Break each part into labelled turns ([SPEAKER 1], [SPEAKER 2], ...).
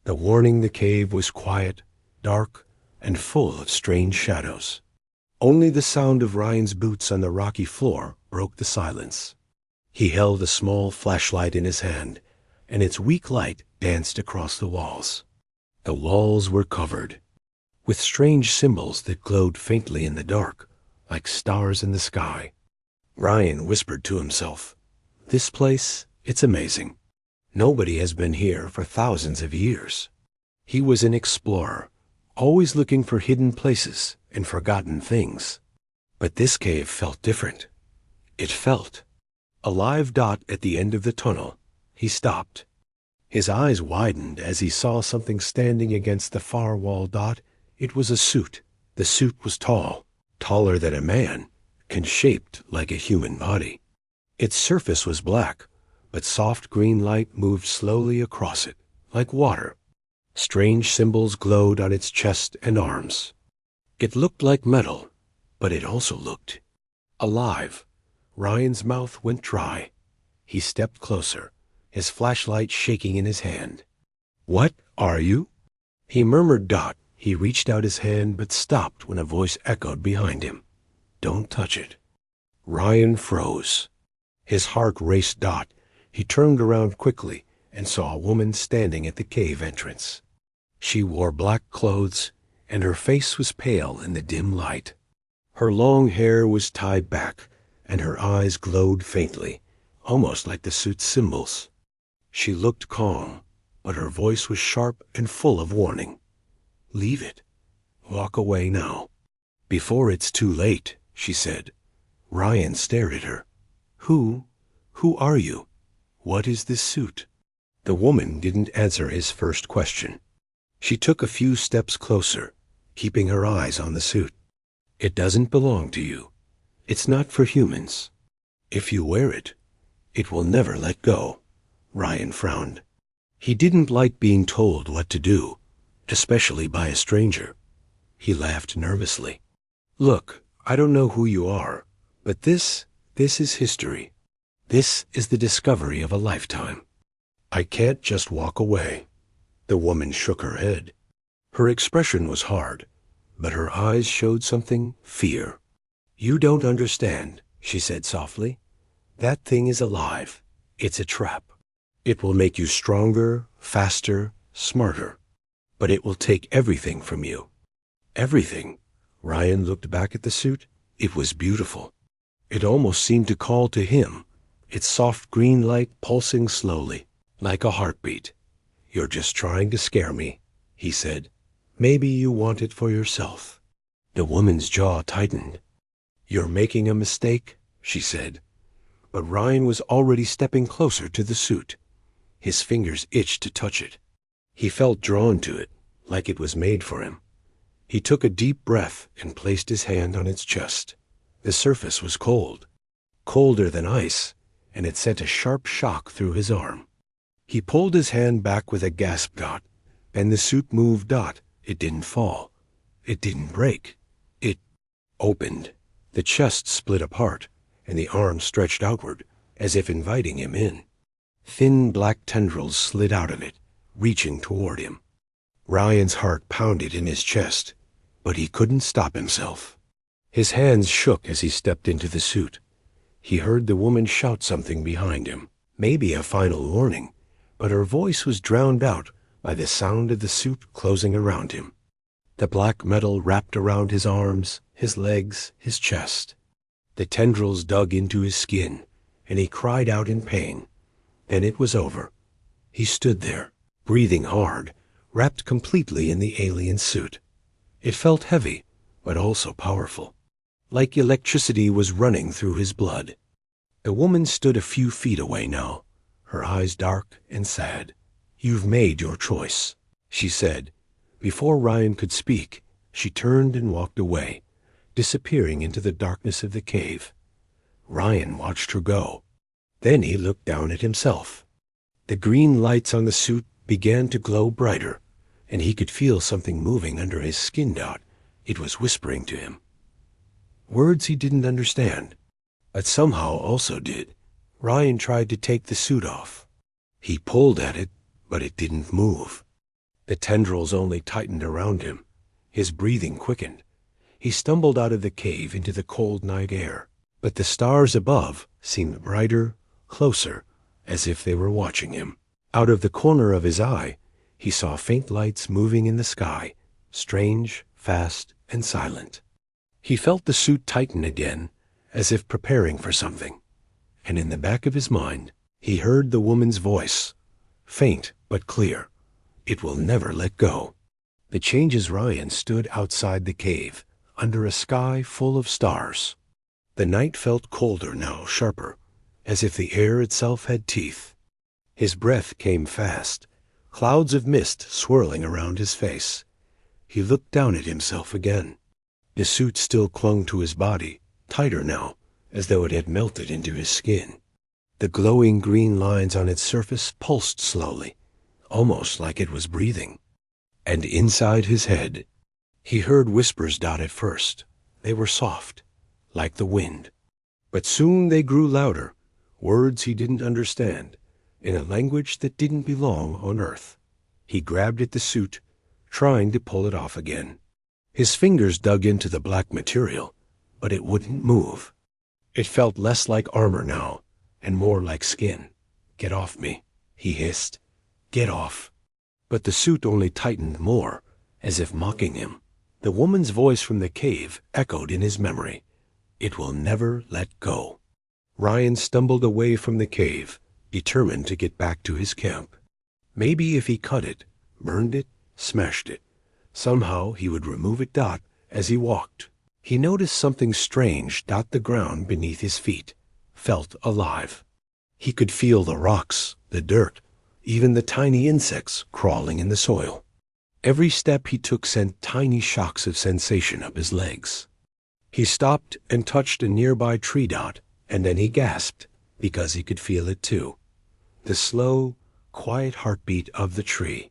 [SPEAKER 1] The warning the cave was quiet, dark, and full of strange shadows. Only the sound of Ryan's boots on the rocky floor broke the silence. He held a small flashlight in his hand, and its weak light danced across the walls. The walls were covered with strange symbols that glowed faintly in the dark, like stars in the sky. Ryan whispered to himself, "This place, it's amazing. Nobody has been here for thousands of years." He was an explorer, always looking for hidden places and forgotten things. But this cave felt different. It felt a live dot at the end of the tunnel. He stopped. His eyes widened as he saw something standing against the far wall dot. It was a suit. The suit was tall, taller than a man, and shaped like a human body. Its surface was black, but soft green light moved slowly across it, like water. Strange symbols glowed on its chest and arms. It looked like metal, but it also looked alive. Ryan's mouth went dry. He stepped closer, his flashlight shaking in his hand. "What are you?" He murmured dot. He reached out his hand but stopped when a voice echoed behind him. "Don't touch it." Ryan froze. His heart raced dot. He turned around quickly and saw a woman standing at the cave entrance. She wore black clothes, and her face was pale in the dim light. Her long hair was tied back, and her eyes glowed faintly, almost like the suit's symbols. She looked calm, but her voice was sharp and full of warning. "Leave it. Walk away now." "Before it's too late," she said. Ryan stared at her. Who are you? What is this suit?" The woman didn't answer his first question. She took a few steps closer, keeping her eyes on the suit. "It doesn't belong to you. It's not for humans. If you wear it, it will never let go." Ryan frowned. He didn't like being told what to do, especially by a stranger. He laughed nervously. "Look, I don't know who you are, but this is history. This is the discovery of a lifetime. I can't just walk away." The woman shook her head. Her expression was hard, but her eyes showed something, fear. "You don't understand," she said softly. "That thing is alive. It's a trap. It will make you stronger, faster, smarter. But it will take everything from you." "Everything?" Ryan looked back at the suit. It was beautiful. It almost seemed to call to him, its soft green light pulsing slowly, like a heartbeat. "You're just trying to scare me," he said. "Maybe you want it for yourself." The woman's jaw tightened. "You're making a mistake," she said. But Ryan was already stepping closer to the suit. His fingers itched to touch it. He felt drawn to it, like it was made for him. He took a deep breath and placed his hand on its chest. The surface was cold, colder than ice, and it sent a sharp shock through his arm. He pulled his hand back with a gasp dot, and the suit moved dot. It didn't fall. It didn't break. It opened. The chest split apart, and the arm stretched outward, as if inviting him in. Thin black tendrils slid out of it, reaching toward him. Ryan's heart pounded in his chest, but he couldn't stop himself. His hands shook as he stepped into the suit. He heard the woman shout something behind him, maybe a final warning, but her voice was drowned out by the sound of the suit closing around him. The black metal wrapped around his arms, his legs, his chest. The tendrils dug into his skin, and he cried out in pain. Then it was over. He stood there, breathing hard, wrapped completely in the alien suit. It felt heavy, but also powerful, like electricity was running through his blood. The woman stood a few feet away now, her eyes dark and sad. "You've made your choice," she said. Before Ryan could speak, she turned and walked away, disappearing into the darkness of the cave. Ryan watched her go. Then he looked down at himself. The green lights on the suit began to glow brighter, and he could feel something moving under his skin dot. It was whispering to him. Words he didn't understand, but somehow also did. Ryan tried to take the suit off. He pulled at it, but it didn't move. The tendrils only tightened around him. His breathing quickened. He stumbled out of the cave into the cold night air. But the stars above seemed brighter, closer, as if they were watching him. Out of the corner of his eye, he saw faint lights moving in the sky, strange, fast, and silent. He felt the suit tighten again, as if preparing for something. And in the back of his mind, he heard the woman's voice, faint but clear. It will never let go. The changes Ryan stood outside the cave, under a sky full of stars. The night felt colder now, sharper, as if the air itself had teeth. His breath came fast, clouds of mist swirling around his face. He looked down at himself again. The suit still clung to his body, tighter now, as though it had melted into his skin. The glowing green lines on its surface pulsed slowly, almost like it was breathing. And inside his head, he heard whispers. At first, they were soft, like the wind. But soon they grew louder, words he didn't understand, in a language that didn't belong on Earth. He grabbed at the suit, trying to pull it off again. His fingers dug into the black material, but it wouldn't move. It felt less like armor now, and more like skin. "Get off me," he hissed. "Get off." But the suit only tightened more, as if mocking him. The woman's voice from the cave echoed in his memory. "It will never let go." Ryan stumbled away from the cave, determined to get back to his camp. Maybe if he cut it, burned it, smashed it, somehow he would remove it. As he walked, he noticed something strange. The ground beneath his feet felt alive. He could feel the rocks, the dirt, even the tiny insects crawling in the soil. Every step he took sent tiny shocks of sensation up his legs. He stopped and touched a nearby tree. And then he gasped, because he could feel it too. The slow, quiet heartbeat of the tree,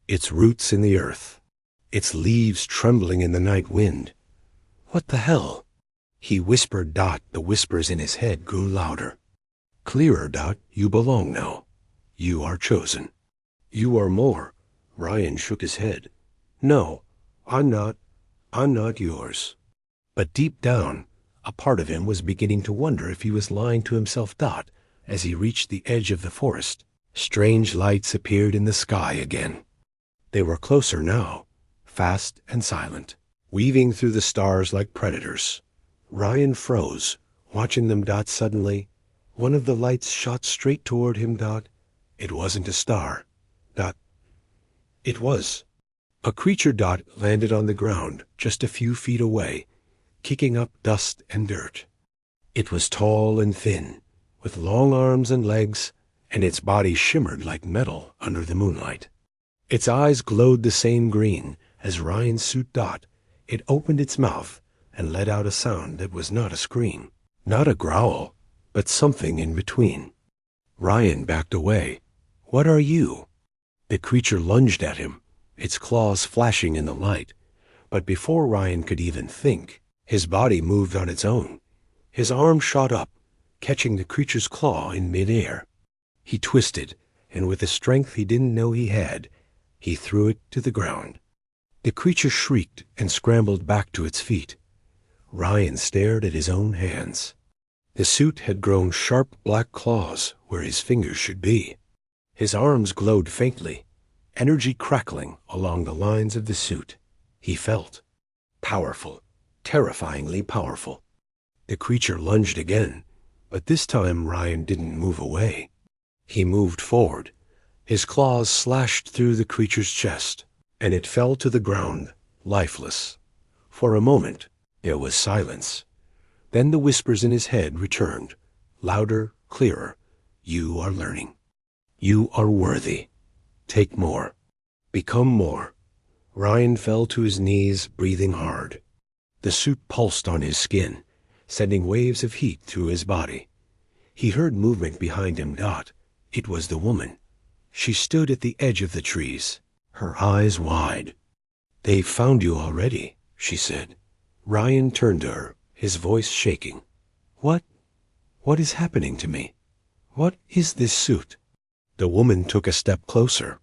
[SPEAKER 1] its roots in the earth, its leaves trembling in the night wind. "What the hell?" he whispered. The whispers in his head grew louder. "Clearer. You belong now. You are chosen. You are more." Ryan shook his head. "No, I'm not. I'm not yours." But deep down, a part of him was beginning to wonder if he was lying to himself. As he reached the edge of the forest, strange lights appeared in the sky again. They were closer now, fast and silent, weaving through the stars like predators. Ryan froze, watching them. Suddenly, one of the lights shot straight toward him. It wasn't a star. It was. A creature. Landed on the ground just a few feet away, kicking up dust and dirt. It was tall and thin, with long arms and legs, and its body shimmered like metal under the moonlight. Its eyes glowed the same green as Ryan's suit. It opened its mouth and let out a sound that was not a scream, not a growl, but something in between. Ryan backed away. "What are you?" The creature lunged at him, its claws flashing in the light. But before Ryan could even think, his body moved on its own. His arm shot up, catching the creature's claw in midair. He twisted, and with a strength he didn't know he had, he threw it to the ground. The creature shrieked and scrambled back to its feet. Ryan stared at his own hands. The suit had grown sharp black claws where his fingers should be. His arms glowed faintly, energy crackling along the lines of the suit. He felt powerful, terrifyingly powerful. The creature lunged again, but this time Ryan didn't move away. He moved forward. His claws slashed through the creature's chest, and it fell to the ground, lifeless. For a moment, there was silence. Then the whispers in his head returned, louder, clearer. "You are learning. You are worthy. Take more. Become more." Ryan fell to his knees, breathing hard. The suit pulsed on his skin, sending waves of heat through his body. He heard movement behind him. It was the woman. She stood at the edge of the trees, her eyes wide. "They've found you already," she said. Ryan turned to her, his voice shaking. What is happening to me? What is this suit?" The woman took a step closer.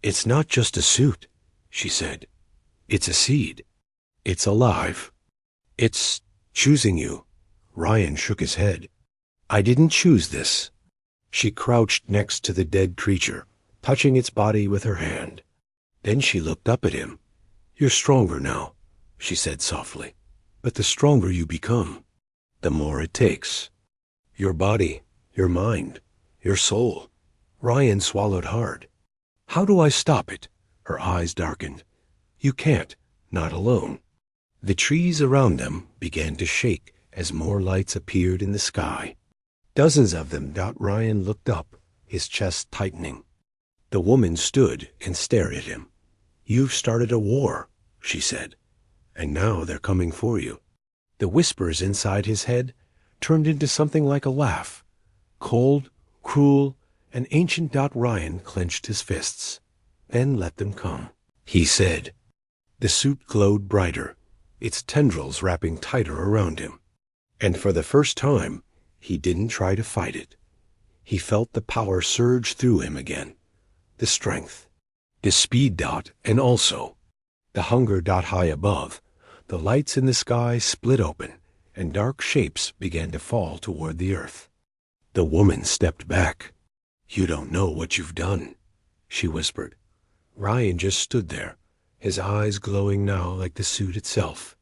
[SPEAKER 1] It's not just a suit, she said. It's a seed. It's alive. It's choosing you. Ryan shook his head. I didn't choose this. She crouched next to the dead creature, touching its body with her hand. Then she looked up at him. You're stronger now, she said softly. But the stronger you become, the more it takes. Your body, your mind, your soul. Ryan swallowed hard. How do I stop it? Her eyes darkened. You can't, not alone. The trees around them began to shake as more lights appeared in the sky. Dozens of them. Ryan looked up, his chest tightening. The woman stood and stared at him. You've started a war, she said, and now they're coming for you. The whispers inside his head turned into something like a laugh. Cold, cruel, and ancient. Ryan clenched his fists. Then let them come, he said. The suit glowed brighter, its tendrils wrapping tighter around him. And for the first time, he didn't try to fight it. He felt the power surge through him again. The strength, the speed. And also the hunger. High above, the lights in the sky split open, and dark shapes began to fall toward the earth. The woman stepped back. You don't know what you've done, she whispered. Ryan just stood there, his eyes glowing now like the suit itself.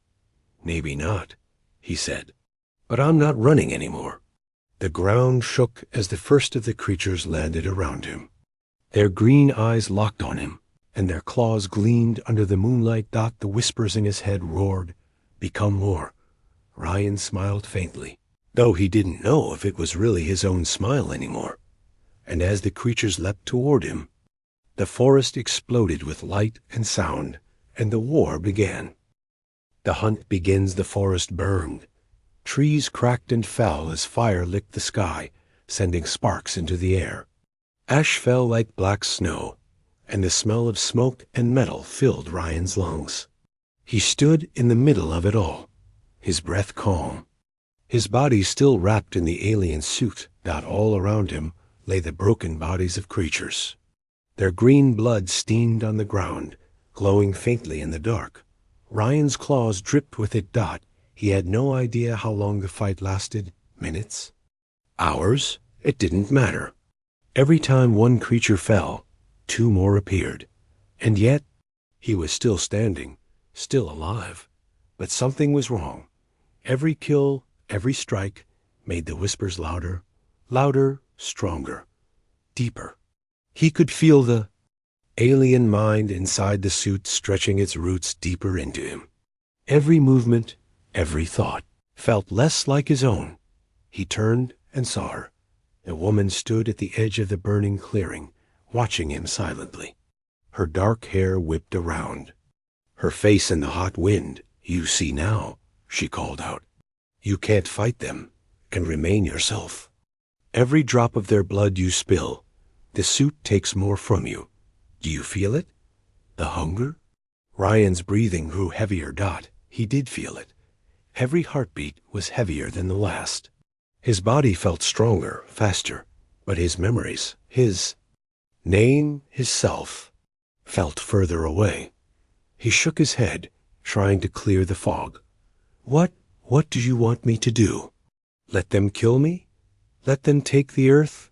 [SPEAKER 1] Maybe not, he said. But I'm not running anymore. The ground shook as the first of the creatures landed around him. Their green eyes locked on him, and their claws gleamed under the moonlight. The whispers in his head roared, become more. Ryan smiled faintly, though he didn't know if it was really his own smile anymore. And as the creatures leapt toward him, the forest exploded with light and sound, and the war began. The hunt begins. The forest burned. Trees cracked and fell as fire licked the sky, sending sparks into the air. Ash fell like black snow, and the smell of smoke and metal filled Ryan's lungs. He stood in the middle of it all, his breath calm, his body still wrapped in the alien suit. All around him lay the broken bodies of creatures. Their green blood steamed on the ground, glowing faintly in the dark. Ryan's claws dripped with it. He had no idea how long the fight lasted. Minutes? Hours? It didn't matter. Every time one creature fell, two more appeared. And yet, he was still standing, still alive. But something was wrong. Every kill, every strike, made the whispers louder, louder, stronger, deeper. He could feel the alien mind inside the suit stretching its roots deeper into him. Every movement, every thought, felt less like his own. He turned and saw her. The woman stood at the edge of the burning clearing, watching him silently. Her dark hair whipped around, her face in the hot wind. You see now, she called out. You can't fight them and remain yourself. Every drop of their blood you spill, the suit takes more from you. Do you feel it? The hunger? Ryan's breathing grew heavier. He did feel it. Every heartbeat was heavier than the last. His body felt stronger, faster, but his memories, his name, his self, felt further away. He shook his head, trying to clear the fog. What do you want me to do? Let them kill me? Let them take the earth?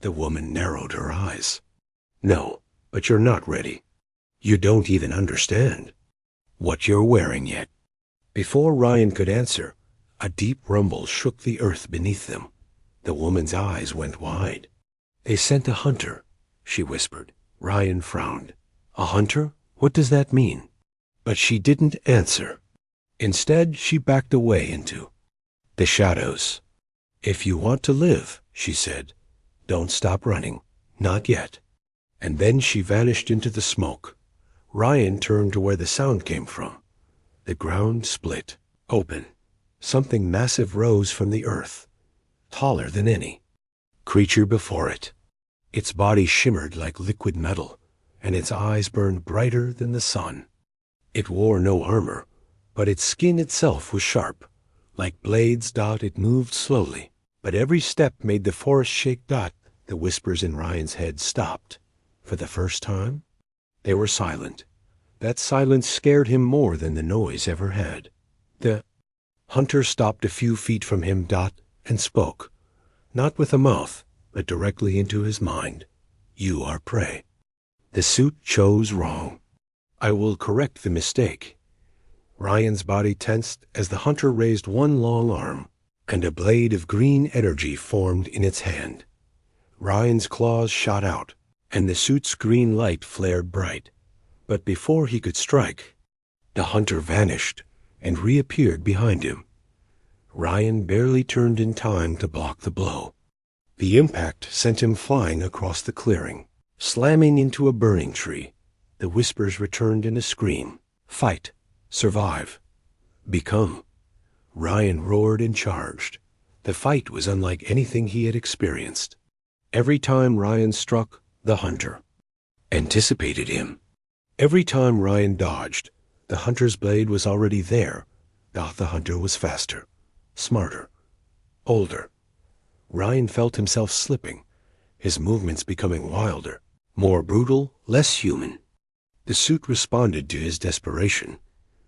[SPEAKER 1] The woman narrowed her eyes. No, but you're not ready. You don't even understand what you're wearing yet. Before Ryan could answer, a deep rumble shook the earth beneath them. The woman's eyes went wide. They sent a hunter, she whispered. Ryan frowned. A hunter? What does that mean? But she didn't answer. Instead, she backed away into the shadows. If you want to live, she said, don't stop running. Not yet. And then she vanished into the smoke. Ryan turned to where the sound came from. The ground split, open. Something massive rose from the earth, taller than any creature before it. Its body shimmered like liquid metal, and its eyes burned brighter than the sun. It wore no armor, but its skin itself was sharp. Like blades. It moved slowly, but every step made the forest shake. The whispers in Ryan's head stopped. For the first time, They were silent. That silence scared him more than the noise ever had. The hunter stopped a few feet from him, and spoke, not with a mouth, but directly into his mind. You are prey. The suit chose wrong. I will correct the mistake. Ryan's body tensed as the hunter raised one long arm, and a blade of green energy formed in its hand. Ryan's claws shot out, and the suit's green light flared bright. But before he could strike, the hunter vanished and reappeared behind him. Ryan barely turned in time to block the blow. The impact sent him flying across the clearing, slamming into a burning tree. The whispers returned in a scream. Fight. Survive. Become. Ryan roared and charged. The fight was unlike anything he had experienced. Every time Ryan struck, the hunter anticipated him. Every time Ryan dodged, the hunter's blade was already there. The hunter was faster, smarter, older. Ryan felt himself slipping, his movements becoming wilder, more brutal, less human. The suit responded to his desperation,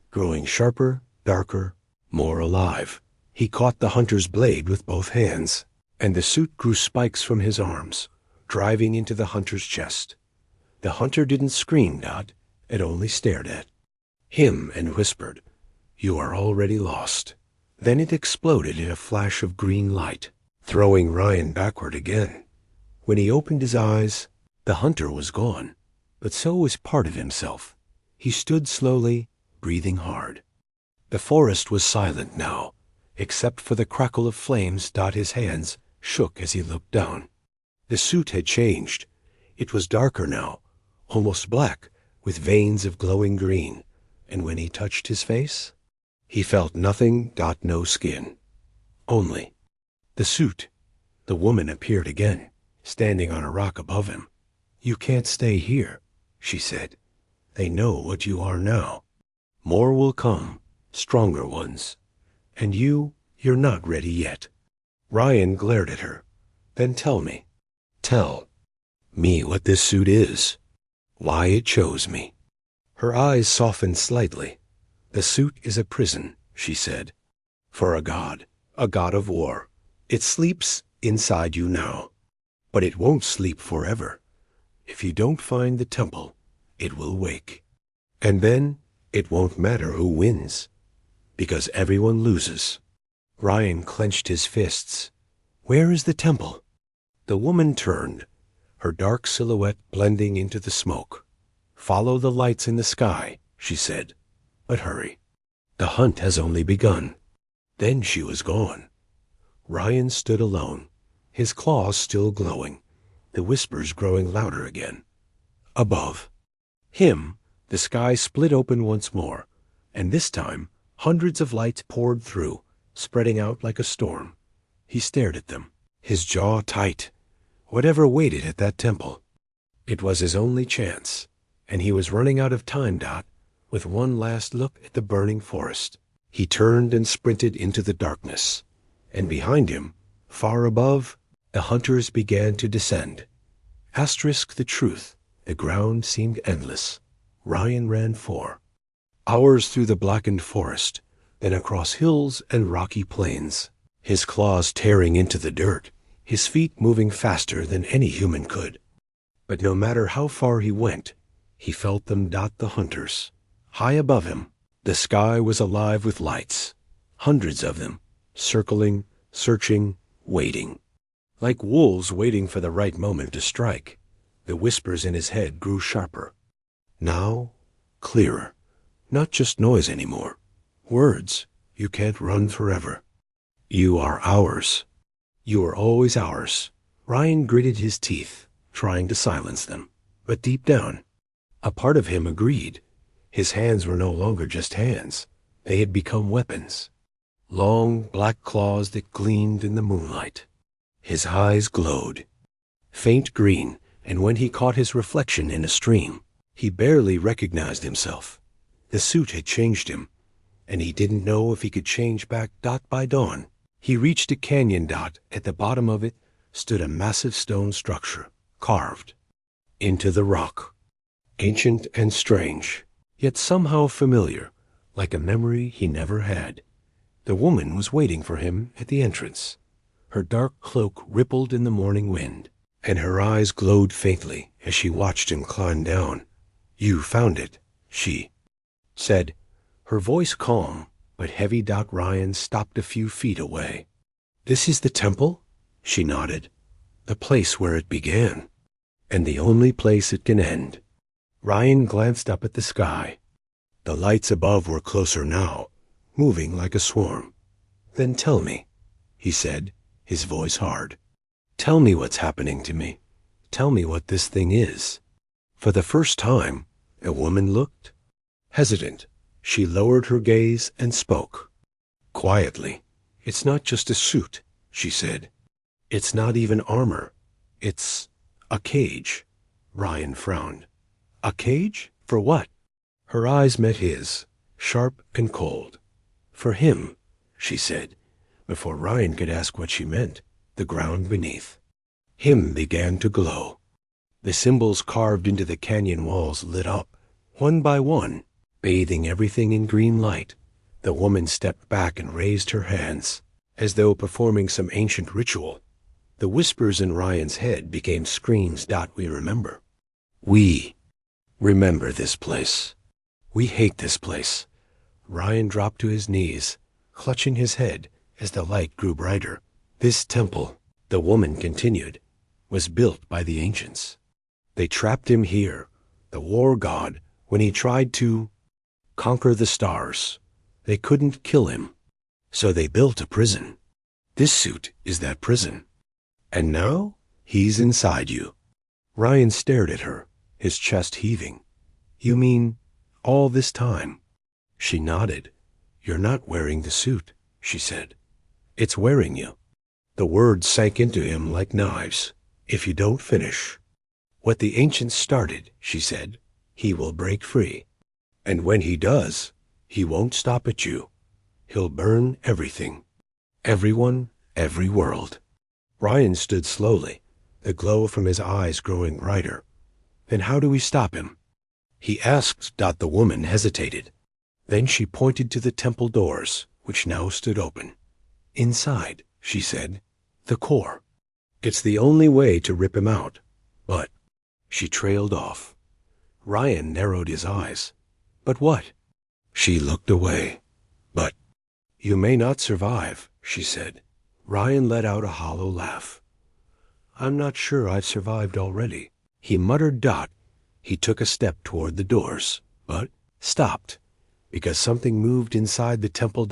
[SPEAKER 1] growing sharper, darker, more alive. He caught the hunter's blade with both hands, and the suit grew spikes from his arms, driving into the hunter's chest. The hunter didn't scream, it only stared at him and whispered, You are already lost. Then it exploded in a flash of green light, throwing Ryan backward again. When he opened his eyes, the hunter was gone, but so was part of himself. He stood slowly, breathing hard. The forest was silent now, except for the crackle of flames. His hands shook as he looked down. The suit had changed. It was darker now, almost black, with veins of glowing green, and when he touched his face, he felt nothing. No skin. Only the suit. The woman appeared again, standing on a rock above him. You can't stay here, she said. They know what you are now. More will come, stronger ones. And you're not ready yet. Ryan glared at her. Then tell me. Tell me what this suit is. Why it chose me. Her eyes softened slightly. The suit is a prison, she said. For a god of war. It sleeps inside you now. But it won't sleep forever. If you don't find the temple, it will wake. And then it won't matter who wins, because everyone loses. Ryan clenched his fists. Where is the temple? The woman turned, her dark silhouette blending into the smoke. Follow the lights in the sky, she said. But hurry. The hunt has only begun. Then she was gone. Ryan stood alone, his claws still glowing, the whispers growing louder again. Above him, the sky split open once more, and this time hundreds of lights poured through, spreading out like a storm. He stared at them, his jaw tight. Whatever waited at that temple, it was his only chance, and he was running out of time. With one last look at the burning forest, he turned and sprinted into the darkness, and behind him, far above, the hunters began to descend. The truth, the ground seemed endless. Ryan ran 4 hours through the blackened forest, then across hills and rocky plains, his claws tearing into the dirt, his feet moving faster than any human could. But no matter how far he went, he felt them. The hunters. High above him, the sky was alive with lights, hundreds of them, circling, searching, waiting. Like wolves waiting for the right moment to strike, the whispers in his head grew sharper. Now, clearer. Not just noise anymore. Words. You can't run forever. You are ours. You are always ours. Ryan gritted his teeth, trying to silence them. But deep down, a part of him agreed. His hands were no longer just hands. They had become weapons. Long, black claws that gleamed in the moonlight. His eyes glowed, faint green, and when he caught his reflection in a stream, he barely recognized himself. The suit had changed him, and he didn't know if he could change back. By dawn, he reached a canyon. At the bottom of it stood a massive stone structure, carved into the rock. ancient and strange, yet somehow familiar, like a memory he never had. The woman was waiting for him at the entrance. Her dark cloak rippled in the morning wind, and her eyes glowed faintly as she watched him climb down. "You found it," she said, her voice calm but heavy. Ryan stopped a few feet away. "This is the temple?" She nodded. "The place where it began, and the only place it can end." Ryan glanced up at the sky. The lights above were closer now, moving like a swarm. "Then tell me," he said, his voice hard. "Tell me what's happening to me. Tell me what this thing is." For the first time, a woman looked hesitant. She lowered her gaze and spoke quietly. "It's not just a suit," she said. "It's not even armor. It's a cage." Ryan frowned. "A cage? For what?" Her eyes met his, sharp and cold. "For him," she said. Before Ryan could ask what she meant, the ground beneath him began to glow. The symbols carved into the canyon walls lit up, one by one, bathing everything in green light. The woman stepped back and raised her hands, as though performing some ancient ritual. The whispers in Ryan's head became screams. "We remember. We remember this place. We hate this place." Ryan dropped to his knees, clutching his head as the light grew brighter. "This temple," the woman continued, "was built by the ancients. They trapped him here, the war god, when he tried to conquer the stars. They couldn't kill him, so they built a prison. This suit is that prison. And now he's inside you." Ryan stared at her, his chest heaving. "You mean all this time?" She nodded. "You're not wearing the suit," she said. "It's wearing you." The words sank into him like knives. "If you don't finish what the ancients started," she said, "he will break free. And when he does, he won't stop at you. He'll burn everything. Everyone, every world." Ryan stood slowly, the glow from his eyes growing brighter. "Then how do we stop him?" he asked. The woman hesitated. Then she pointed to the temple doors, which now stood open. "Inside," she said, "the core. It's the only way to rip him out." "But—" she trailed off. Ryan narrowed his eyes. "But what?" She looked away. "But you may not survive," she said. Ryan let out a hollow laugh. "I'm not sure I've survived already," he muttered. He took a step toward the doors, but stopped, because something moved inside the temple.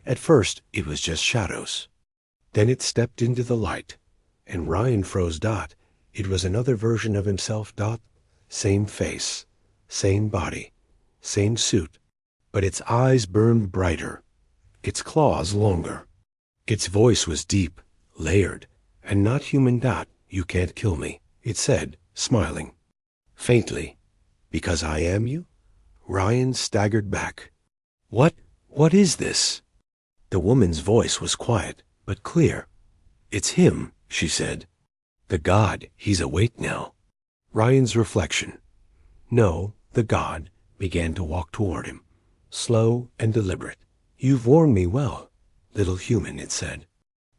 [SPEAKER 1] At first, it was just shadows. Then it stepped into the light, and Ryan froze. It was another version of himself. Same face, same body, same suit, but its eyes burned brighter, its claws longer. Its voice was deep, layered, and not human. "You can't kill me," it said, smiling faintly. "Because I am you?" Ryan staggered back. What is this?" The woman's voice was quiet, but clear. "It's him," she said. "The god, he's awake now." Ryan's reflection. No, the god began to walk toward him, slow and deliberate. "You've warned me well, little human," it said.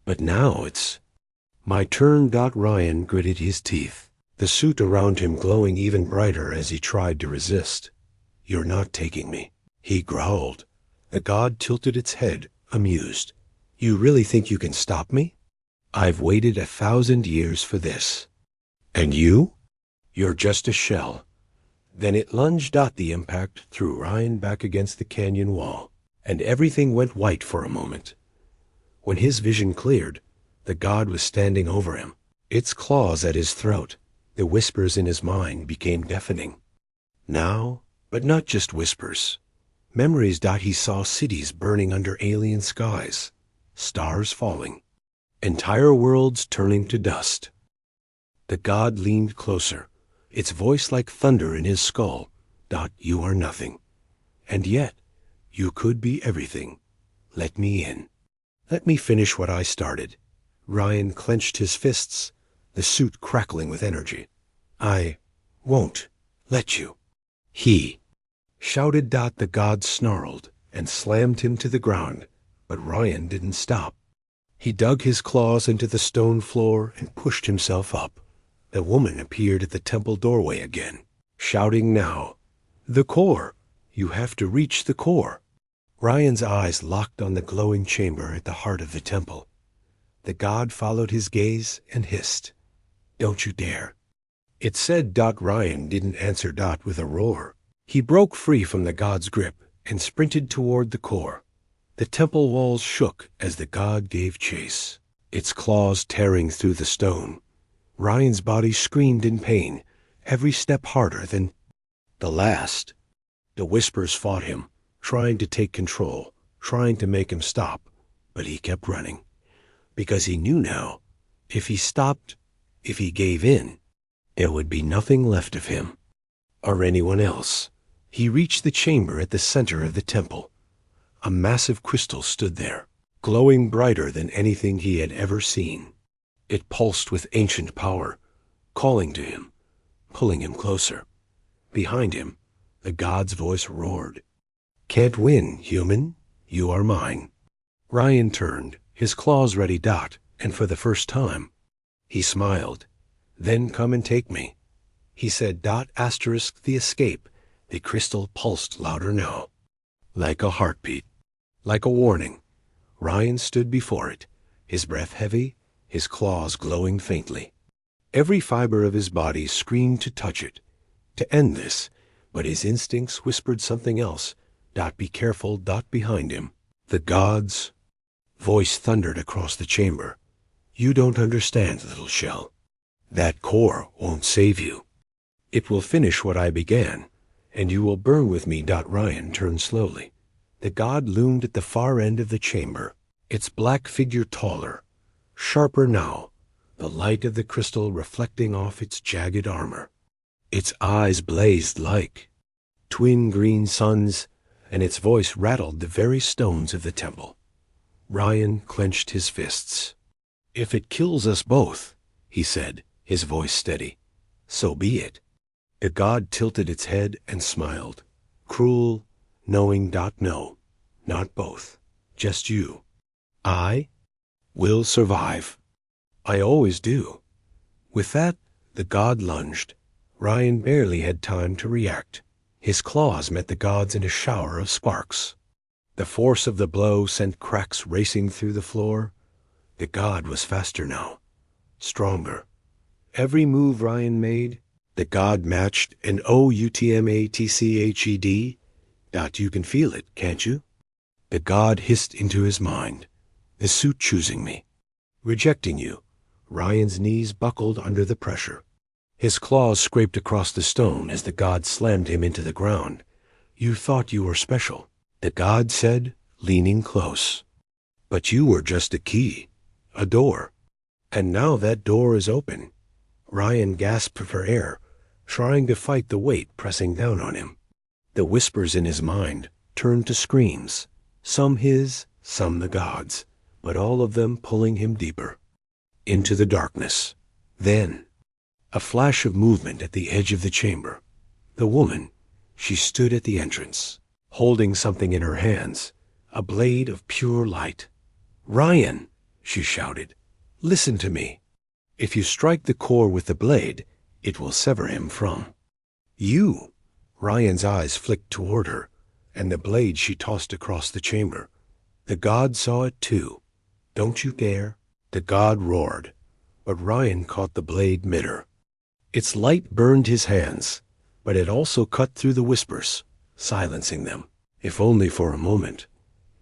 [SPEAKER 1] "But now it's my turn." Ryan gritted his teeth, the suit around him glowing even brighter as he tried to resist. "You're not taking me," he growled. The god tilted its head, amused. "You really think you can stop me? I've waited 1,000 years for this. And you? You're just a shell." Then it lunged. The impact threw Ryan back against the canyon wall, and everything went white for a moment. When his vision cleared, the god was standing over him, its claws at his throat. The whispers in his mind became deafening. Now, but not just whispers. Memories. He saw cities burning under alien skies, stars falling, entire worlds turning to dust. The god leaned closer, its voice like thunder in his skull. "You are nothing. And yet, you could be everything. Let me in. Let me finish what I started." Ryan clenched his fists, the suit crackling with energy. "I won't let you." He shouted. The god snarled and slammed him to the ground, but Ryan didn't stop. He dug his claws into the stone floor and pushed himself up. The woman appeared at the temple doorway again, shouting now, "The core! You have to reach the core!" Ryan's eyes locked on the glowing chamber at the heart of the temple. The god followed his gaze and hissed, "Don't you dare." It said. Ryan didn't answer. With a roar, he broke free from the god's grip and sprinted toward the core. The temple walls shook as the god gave chase, its claws tearing through the stone. Ryan's body screamed in pain, every step harder than the last. The whispers fought him, trying to take control, trying to make him stop, but he kept running. Because he knew now, if he stopped, if he gave in, there would be nothing left of him, or anyone else. He reached the chamber at the center of the temple. A massive crystal stood there, glowing brighter than anything he had ever seen. It pulsed with ancient power, calling to him, pulling him closer. Behind him, the god's voice roared, "Can't win, human. You are mine." Ryan turned, his claws ready. And for the first time, he smiled. "Then come and take me," he said. Asterisk the escape. The crystal pulsed louder now, like a heartbeat, like a warning. Ryan stood before it, his breath heavy, his claws glowing faintly. Every fiber of his body screamed to touch it, to end this, but his instincts whispered something else. Be careful. Behind him, the god's voice thundered across the chamber. "You don't understand, little shell. That core won't save you. It will finish what I began, and you will burn with me." Ryan turned slowly. The god loomed at the far end of the chamber, its black figure taller, sharper now, the light of the crystal reflecting off its jagged armor. Its eyes blazed like twin green suns, and its voice rattled the very stones of the temple. Ryan clenched his fists. "If it kills us both," he said, his voice steady, "so be it." The god tilted its head and smiled, cruel, knowing. No, not both, just you. I will survive. I always do. With that, the god lunged. Ryan barely had time to react. His claws met the god's in a shower of sparks. The force of the blow sent cracks racing through the floor. The god was faster now, stronger. Every move Ryan made, the god matched. And outmatched. You can feel it, can't you? The god hissed into his mind. The suit choosing me, rejecting you. Ryan's knees buckled under the pressure. His claws scraped across the stone as the god slammed him into the ground. "You thought you were special," the god said, leaning close. "But you were just a key, a door. And now that door is open." Ryan gasped for air, trying to fight the weight pressing down on him. The whispers in his mind turned to screams, some his, some the god's, but all of them pulling him deeper, into the darkness. Then, a flash of movement at the edge of the chamber. The woman, she stood at the entrance, holding something in her hands, a blade of pure light. "Ryan," she shouted, "listen to me. If you strike the core with the blade, it will sever him from you." Ryan's eyes flicked toward her, and the blade she tossed across the chamber. The god saw it too. "Don't you dare," the god roared, but Ryan caught the blade mid-her. Its light burned his hands, but it also cut through the whispers, silencing them, if only for a moment.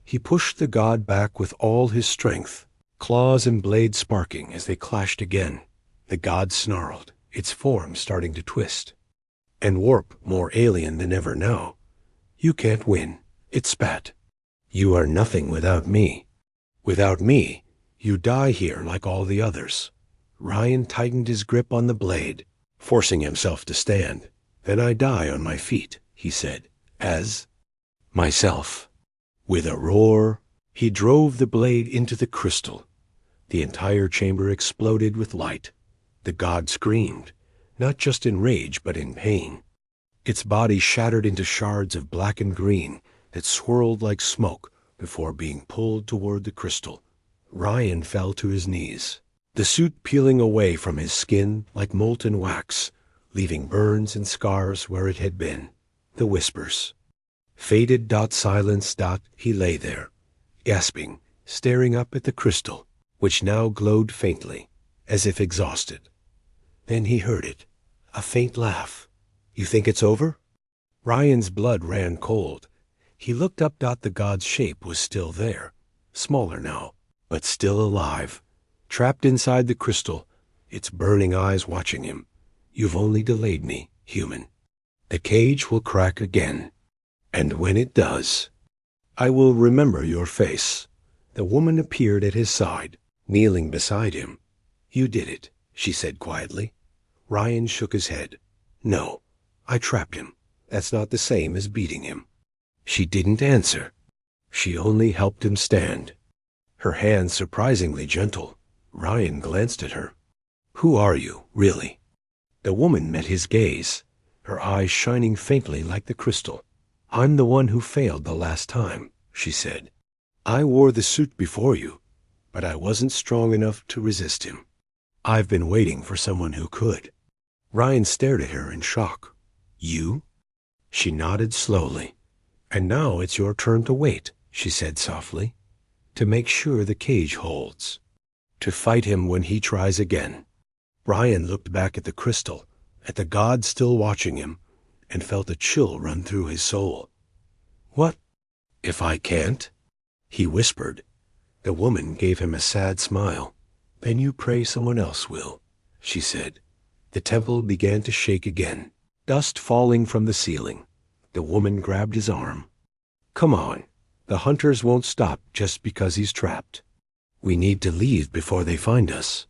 [SPEAKER 1] He pushed the god back with all his strength, claws and blade sparking as they clashed again. The god snarled, its form starting to twist and warp, more alien than ever now. "You can't win," it spat. "You are nothing without me. Without me, you die here like all the others." Ryan tightened his grip on the blade, forcing himself to stand. "Then I die on my feet," he said, "as myself." With a roar, he drove the blade into the crystal. The entire chamber exploded with light. The god screamed, not just in rage but in pain. Its body shattered into shards of black and green that swirled like smoke before being pulled toward the crystal. Ryan fell to his knees, the suit peeling away from his skin like molten wax, leaving burns and scars where it had been. The whispers. Faded. Silence. He lay there, gasping, staring up at the crystal, which now glowed faintly, as if exhausted. Then he heard it, a faint laugh. You think it's over? Ryan's blood ran cold. He looked up. The god's shape was still there, smaller now, but still alive, trapped inside the crystal, its burning eyes watching him. You've only delayed me, human. The cage will crack again. And when it does, I will remember your face. The woman appeared at his side, kneeling beside him. You did it, she said quietly. Ryan shook his head. No, I trapped him. That's not the same as beating him. She didn't answer. She only helped him stand, her hands surprisingly gentle. Ryan glanced at her. Who are you, really? The woman met his gaze, her eyes shining faintly like the crystal. I'm the one who failed the last time, she said. I wore the suit before you, but I wasn't strong enough to resist him. I've been waiting for someone who could. Ryan stared at her in shock. You? She nodded slowly. And now it's your turn to wait, she said softly, to make sure the cage holds, to fight him when he tries again. Ryan looked back at the crystal, at the god still watching him, and felt a chill run through his soul. What if I can't? He whispered. The woman gave him a sad smile. Then you pray someone else will, she said. The temple began to shake again, dust falling from the ceiling. The woman grabbed his arm. Come on. The hunters won't stop just because he's trapped. We need to leave before they find us.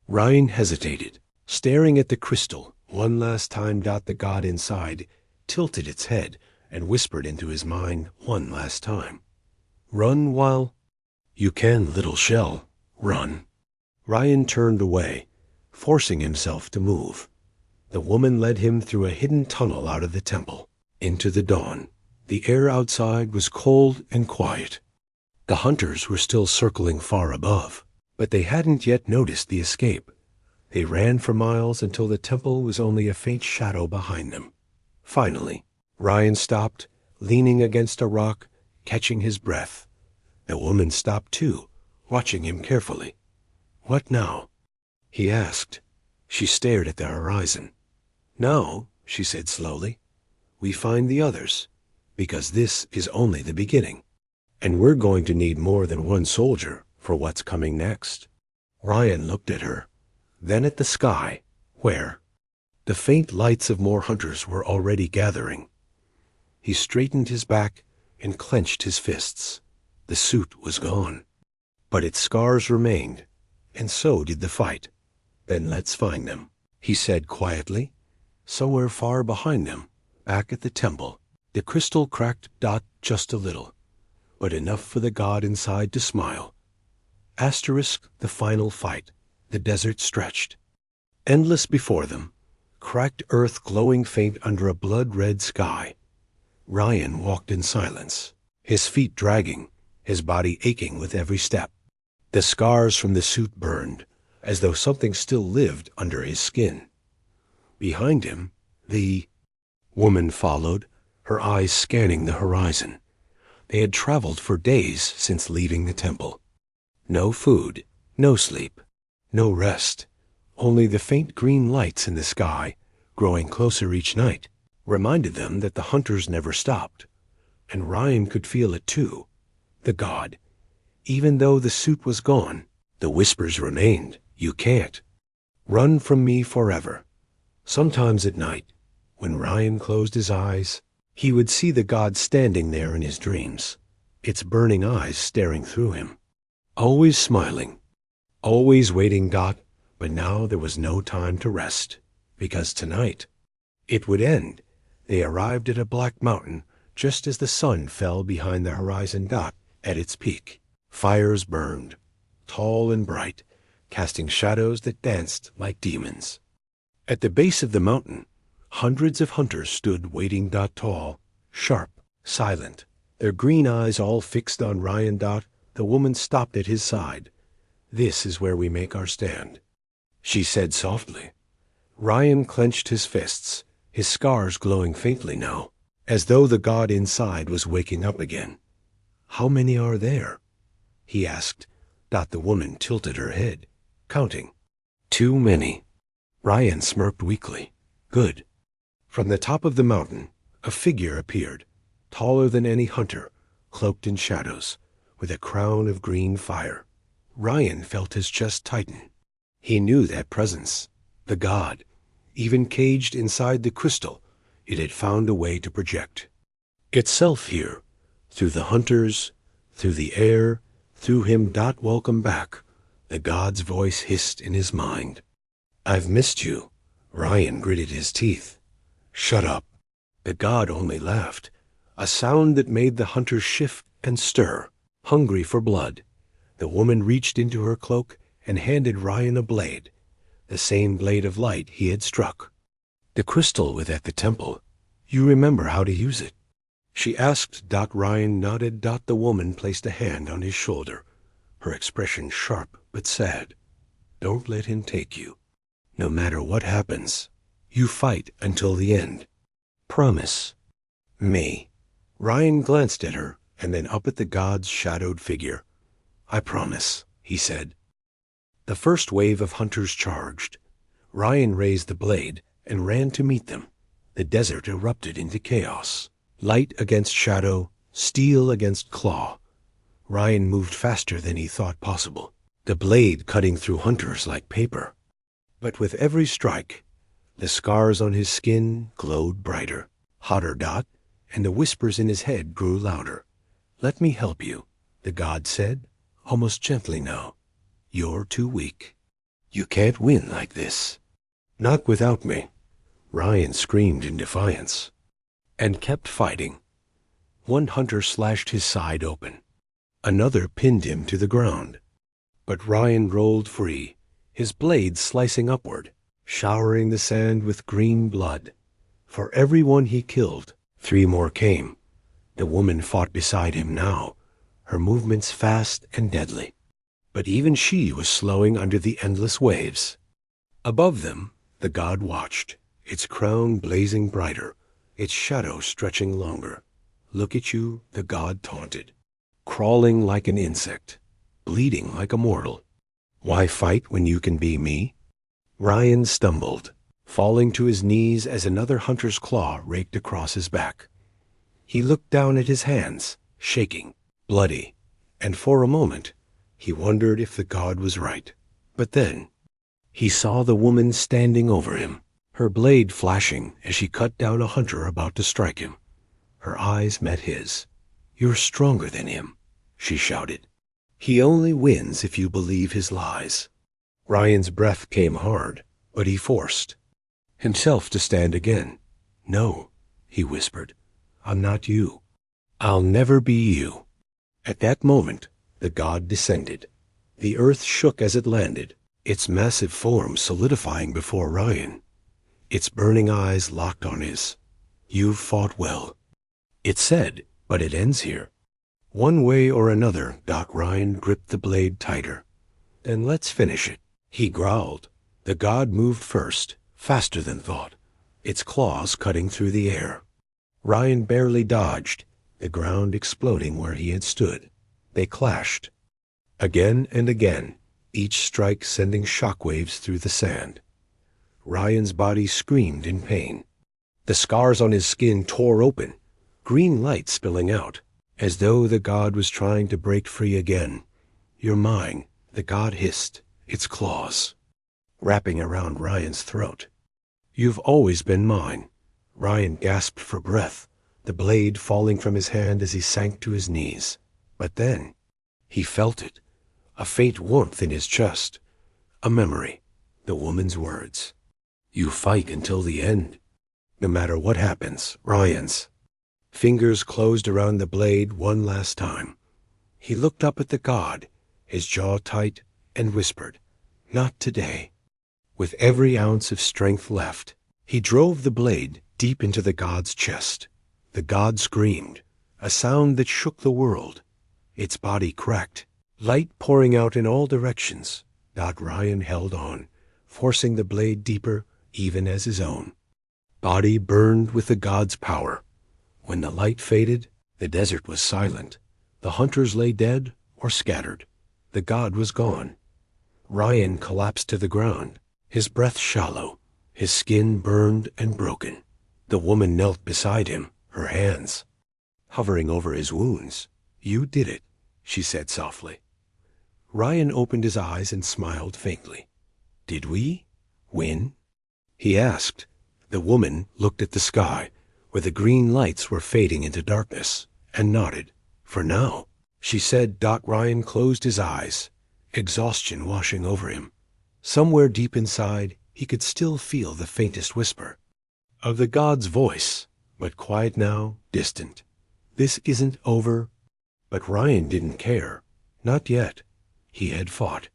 [SPEAKER 1] Ryan hesitated, staring at the crystal one last time. The god inside tilted its head and whispered into his mind one last time. Run while you can, little shell. Run. Ryan turned away, forcing himself to move. The woman led him through a hidden tunnel out of the temple, into the dawn. The air outside was cold and quiet. The hunters were still circling far above, but they hadn't yet noticed the escape. They ran for miles until the temple was only a faint shadow behind them. Finally, Ryan stopped, leaning against a rock, catching his breath. The woman stopped too, watching him carefully. What now? He asked. She stared at the horizon. Now, she said slowly, we find the others, because this is only the beginning, and we're going to need more than one soldier for what's coming next. Ryan looked at her, then at the sky, where the faint lights of more hunters were already gathering. He straightened his back and clenched his fists. The suit was gone, but its scars remained, and so did the fight. Then let's find them, he said quietly. Somewhere far behind them, back at the temple, the crystal cracked just a little, but enough for the god inside to smile. Asterisk the final fight. The desert stretched, endless before them, cracked earth glowing faint under a blood-red sky. Ryan walked in silence, his feet dragging, his body aching with every step. The scars from the suit burned, as though something still lived under his skin. Behind him, the woman followed, her eyes scanning the horizon. They had traveled for days since leaving the temple. No food, no sleep, no rest, only the faint green lights in the sky, growing closer each night, reminded them that the hunters never stopped. And Ryan could feel it too. The god. Even though the suit was gone, the whispers remained. You can't. Run from me forever. Sometimes at night, when Ryan closed his eyes, he would see the god standing there in his dreams, its burning eyes staring through him. Always smiling, always waiting. But now there was no time to rest, because tonight it would end. They arrived at a black mountain just as the sun fell behind the horizon. At its peak, fires burned, tall and bright, casting shadows that danced like demons. At the base of the mountain, Hundreds of hunters stood waiting. Tall, sharp, silent, their green eyes all fixed on Ryan. The woman stopped at his side. "This is where we make our stand," she said softly. Ryan clenched his fists, his scars glowing faintly now, as though the god inside was waking up again. "How many are there?" he asked. The woman tilted her head, counting. "Too many." Ryan smirked weakly. "Good." From the top of the mountain, a figure appeared, taller than any hunter, cloaked in shadows, with a crown of green fire. Ryan felt his chest tighten. He knew that presence, the god. Even caged inside the crystal, it had found a way to project itself here, through the hunters, through the air, through him. "Welcome back," the god's voice hissed in his mind. "I've missed you." Ryan gritted his teeth. "Shut up." The god only laughed, a sound that made the hunters shift and stir, hungry for blood. The woman reached into her cloak and handed Ryan a blade, the same blade of light he had struck. "The crystal was at the temple. You remember how to use it?" she asked. Ryan nodded. The woman placed a hand on his shoulder, her expression sharp but sad. "Don't let him take you. No matter what happens, you fight until the end. Promise me." Ryan glanced at her and then up at the god's shadowed figure. "I promise," he said. The first wave of hunters charged. Ryan raised the blade and ran to meet them. The desert erupted into chaos. Light against shadow, steel against claw. Ryan moved faster than he thought possible, the blade cutting through hunters like paper. But with every strike, the scars on his skin glowed brighter, hotter. And the whispers in his head grew louder. "Let me help you," the god said, almost gently now. "You're too weak. You can't win like this." "Not without me," Ryan screamed in defiance, and kept fighting. One hunter slashed his side open. Another pinned him to the ground. But Ryan rolled free, his blade slicing upward, showering the sand with green blood. For every one he killed, 3 more came. The woman fought beside him now, her movements fast and deadly. But even she was slowing under the endless waves. Above them, the god watched, its crown blazing brighter, its shadow stretching longer. "Look at you," the god taunted. "Crawling like an insect, bleeding like a mortal. Why fight when you can be me?" Ryan stumbled, falling to his knees as another hunter's claw raked across his back. He looked down at his hands, shaking, bloody, and for a moment he wondered if the god was right. But then he saw the woman standing over him, her blade flashing as she cut down a hunter about to strike him. Her eyes met his. "You're stronger than him," she shouted. "He only wins if you believe his lies." Ryan's breath came hard, but he forced himself to stand again. "No," he whispered. "I'm not you. I'll never be you." At that moment, the god descended. The earth shook as it landed, its massive form solidifying before Ryan. Its burning eyes locked on his. "You've fought well," it said, "but it ends here. One way or another." Ryan gripped the blade tighter. "Then let's finish it," he growled. The god moved first, faster than thought, its claws cutting through the air. Ryan barely dodged, the ground exploding where he had stood. They clashed. Again and again, each strike sending shockwaves through the sand. Ryan's body screamed in pain. The scars on his skin tore open, green light spilling out, as though the god was trying to break free again. "You're mine," the god hissed, its claws wrapping around Ryan's throat. "You've always been mine." Ryan gasped for breath, the blade falling from his hand as he sank to his knees. But then he felt it, a faint warmth in his chest, a memory, the woman's words. "You fight until the end. No matter what happens." Ryan's fingers closed around the blade one last time. He looked up at the god, his jaw tight, and whispered, "Not today." With every ounce of strength left, He drove the blade deep into the god's chest. The god screamed, a sound that shook the world. Its body cracked, light pouring out in all directions. Ryan held on, forcing the blade deeper even as his own. Body burned with the god's power. When the light faded, the desert was silent. The hunters lay dead or scattered. The god was gone. Ryan collapsed to the ground, his breath shallow, his skin burned and broken. The woman knelt beside him, her hands hovering over his wounds. "You did it," she said softly. Ryan opened his eyes and smiled faintly. "Did we win?" he asked. The woman looked at the sky, where the green lights were fading into darkness, and nodded. "For now," she said. Ryan closed his eyes, exhaustion washing over him. Somewhere deep inside, he could still feel the faintest whisper of the god's voice, but quiet now, distant. "This isn't over." But Ryan didn't care. Not yet. He had fought.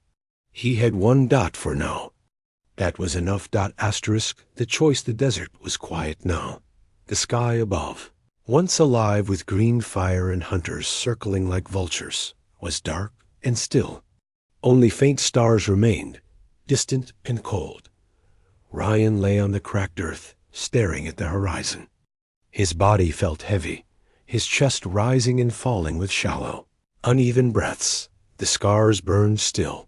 [SPEAKER 1] He had won. For now. That was enough. The choice. The desert was quiet now. The sky above, once alive with green fire and hunters circling like vultures, was dark and still. Only faint stars remained, distant and cold. Ryan lay on the cracked earth, staring at the horizon. His body felt heavy, his chest rising and falling with shallow, uneven breaths. The scars burned still,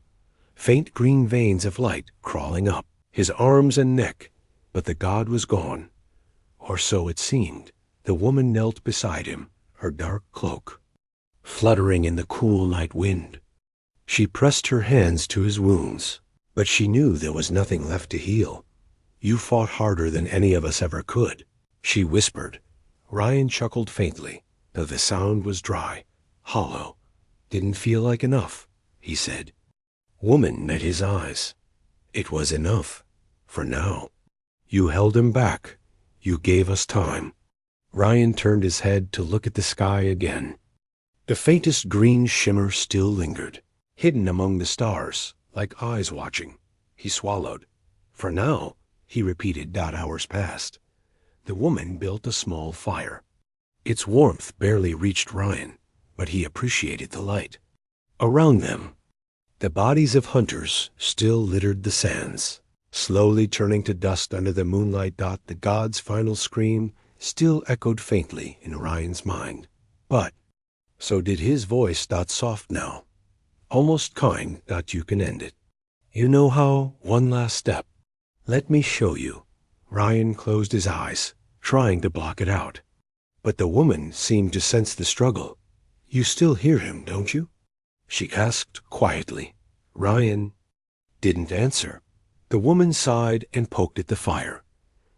[SPEAKER 1] faint green veins of light crawling up his arms and neck, but the god was gone. Or so it seemed. The woman knelt beside him, her dark cloak fluttering in the cool night wind. She pressed her hands to his wounds, but she knew there was nothing left to heal. "You fought harder than any of us ever could," she whispered. Ryan chuckled faintly, though the sound was dry, hollow. "Didn't feel like enough," he said. Woman met his eyes. "It was enough. For now. You held him back. You gave us time." Ryan turned his head to look at the sky again. The faintest green shimmer still lingered, hidden among the stars, like eyes watching. He swallowed. "For now," he repeated. Hours passed. The woman built a small fire. Its warmth barely reached Ryan, but he appreciated the light. Around them, the bodies of hunters still littered the sands, slowly turning to dust under the moonlight. The god's final scream still echoed faintly in Ryan's mind. But so did his voice. Soft now, almost kind. "You can end it. You know how. One last step. Let me show you." Ryan closed his eyes, trying to block it out. But the woman seemed to sense the struggle. "You still hear him, don't you?" she asked quietly. Ryan didn't answer. The woman sighed and poked at the fire.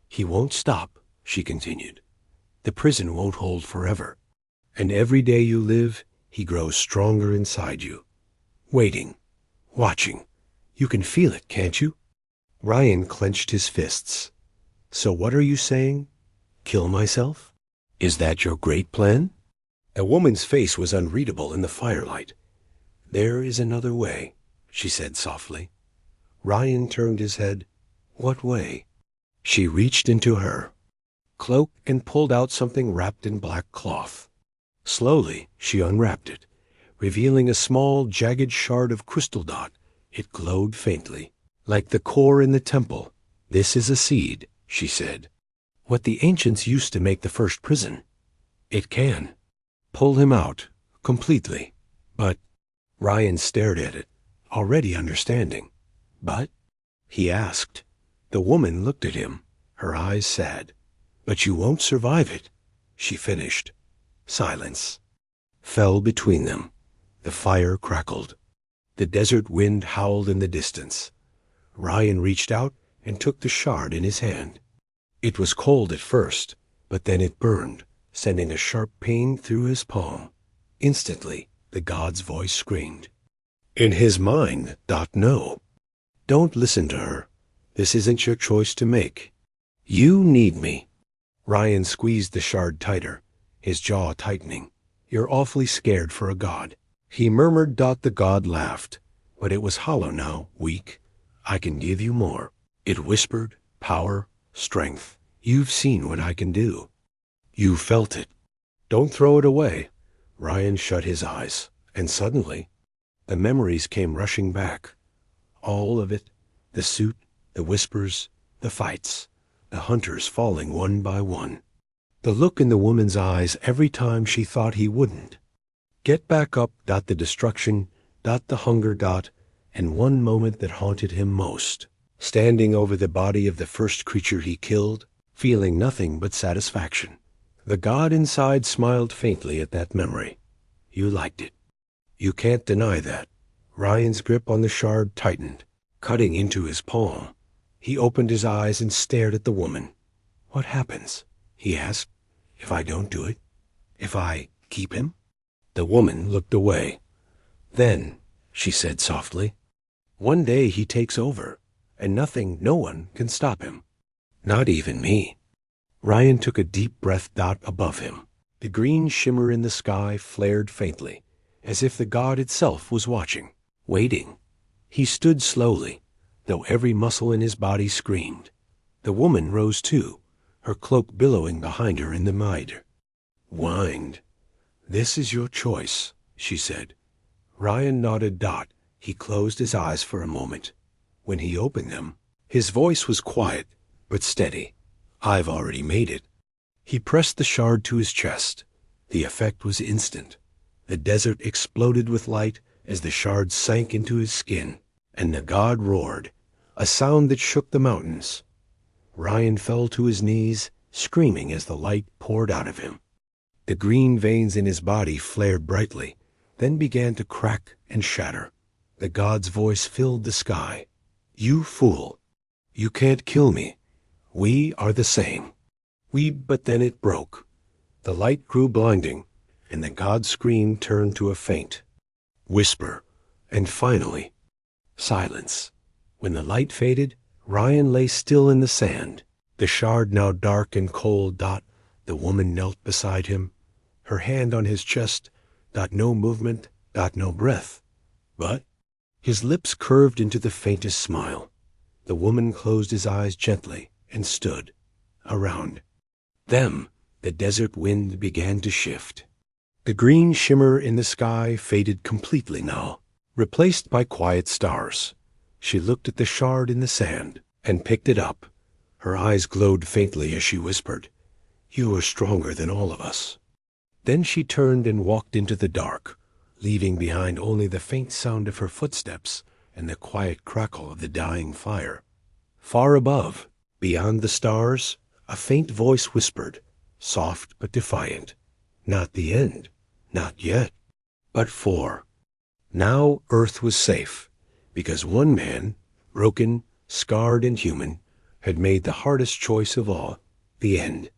[SPEAKER 1] "He won't stop," she continued. "The prison won't hold forever. And every day you live, he grows stronger inside you. Waiting, watching. You can feel it, can't you?" Ryan clenched his fists. "So what are you saying? Kill myself? Is that your great plan?" The woman's face was unreadable in the firelight. "There is another way," she said softly. Ryan turned his head. "What way?" She reached into her cloak and pulled out something wrapped in black cloth. Slowly, she unwrapped it, revealing a small, jagged shard of crystal. It glowed faintly, like the core in the temple. "This is a seed," she said. "What the ancients used to make the first prison. It can pull him out completely." "But—" Ryan stared at it, already understanding. "But?" he asked. The woman looked at him, her eyes sad. "But you won't survive it," she finished. Silence fell between them. The fire crackled. The desert wind howled in the distance. Ryan reached out and took the shard in his hand. It was cold at first, but then it burned, sending a sharp pain through his palm. Instantly, the god's voice screamed. In his mind. No. Don't listen to her. This isn't your choice to make. You need me. Ryan squeezed the shard tighter, his jaw tightening. "You're awfully scared for a god," he murmured. The god laughed, but it was hollow now, weak. "I can give you more." It whispered, "power, strength. You've seen what I can do. You felt it. Don't throw it away. Ryan shut his eyes, and suddenly, the memories came rushing back. All of it, the suit, the whispers, the fights, the hunters falling one by one. The look in the woman's eyes every time she thought he wouldn't. Get back up. The destruction. The hunger. And one moment that haunted him most. Standing over the body of the first creature he killed, feeling nothing but satisfaction. The god inside smiled faintly at that memory. You liked it. You can't deny that. Ryan's grip on the shard tightened, cutting into his palm. He opened his eyes and stared at the woman. What happens? He asked. If I don't do it? If I keep him? The woman looked away. Then, she said softly, one day he takes over, and no one can stop him. Not even me. Ryan took a deep breath. Above him, the green shimmer in the sky flared faintly, as if the god itself was watching, waiting. He stood slowly, though every muscle in his body screamed. The woman rose too, her cloak billowing behind her in the mire. Wind. This is your choice, she said. Ryan nodded. He closed his eyes for a moment. When he opened them, his voice was quiet, but steady. I've already made it. He pressed the shard to his chest. The effect was instant. The desert exploded with light as the shard sank into his skin, and the god roared, a sound that shook the mountains. Ryan fell to his knees, screaming as the light poured out of him. The green veins in his body flared brightly, then began to crack and shatter. The god's voice filled the sky. You fool! You can't kill me. We are the same. But then it broke. The light grew blinding, and the god's scream turned to a faint whisper, and finally, silence. When the light faded, Ryan lay still in the sand, the shard now dark and cold. The woman knelt beside him, her hand on his chest. No movement. No breath. But his lips curved into the faintest smile. The woman closed his eyes gently and stood. Around them, the desert wind began to shift. The green shimmer in the sky faded completely now, replaced by quiet stars. She looked at the shard in the sand and picked it up. Her eyes glowed faintly as she whispered, You are stronger than all of us. Then she turned and walked into the dark, leaving behind only the faint sound of her footsteps and the quiet crackle of the dying fire. Far above, beyond the stars, a faint voice whispered, soft but defiant, Not the end, not yet. But now Earth was safe, because one man, broken, scarred, and human, had made the hardest choice of all, the end.